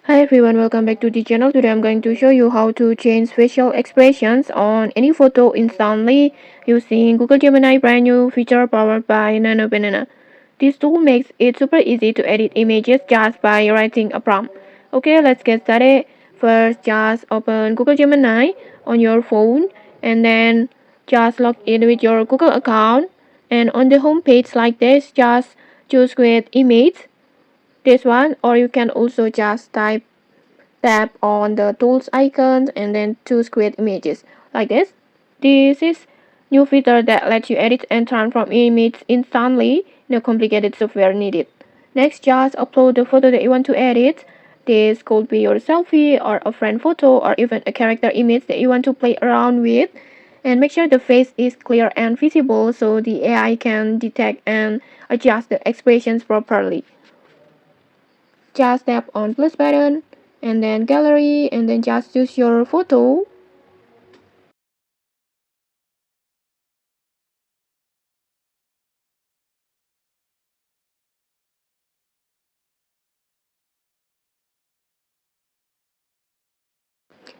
Hi everyone, welcome back to the channel. Today I'm going to show you how to change facial expressions on any photo instantly using Google Gemini brand new feature powered by Nano Banana. This tool makes it super easy to edit images just by writing a prompt. Okay, let's get started. First, just open Google Gemini on your phone and then just log in with your Google account. And on the home page like this, just choose create image, this one, or you can also just tap on the tools icon and then choose create images like this. This is new feature that lets you edit and transform images instantly. No complicated software needed. Next, just upload the photo that you want to edit. This could be your selfie or a friend photo or even a character image that you want to play around with. And make sure the face is clear and visible so the AI can detect and adjust the expressions properly. Just tap on plus button and then gallery and then just choose your photo.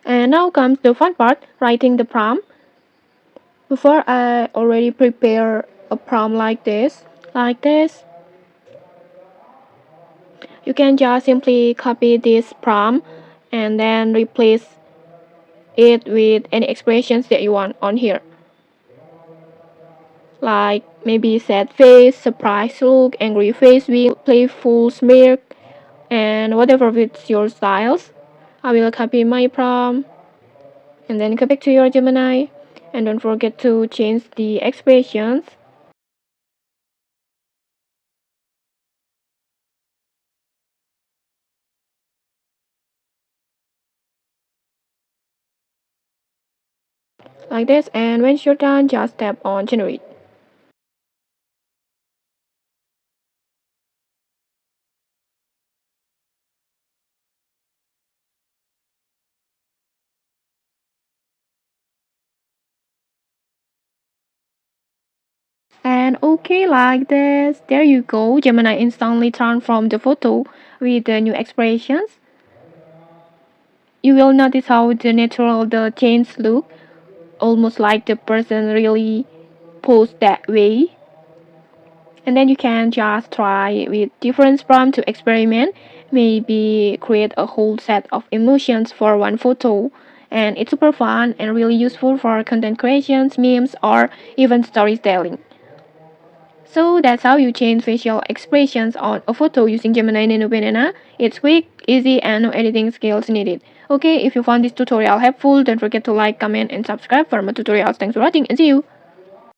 And now comes the fun part, writing the prompt. Before I already prepare a prompt like this. You can just simply copy this prompt and then replace it with any expressions that you want on here. Like maybe sad face, surprised look, angry face, playful smirk, and whatever fits your styles. I will copy my prompt and then go back to your Gemini, and don't forget to change the expressions like this, and once you're done just tap on generate. And okay, like this, there you go. Gemini instantly transformed the photo with the new expressions. You will notice how the natural the change look, almost like the person really posed that way. And then you can just try with different prompts to experiment, maybe create a whole set of emotions for one photo. And it's super fun and really useful for content creations, memes, or even storytelling. So that's how you change facial expressions on a photo using Gemini Nano Banana. It's quick, easy, and no editing skills needed. Okay, if you found this tutorial helpful, don't forget to like, comment, and subscribe for more tutorials. Thanks for watching and see you!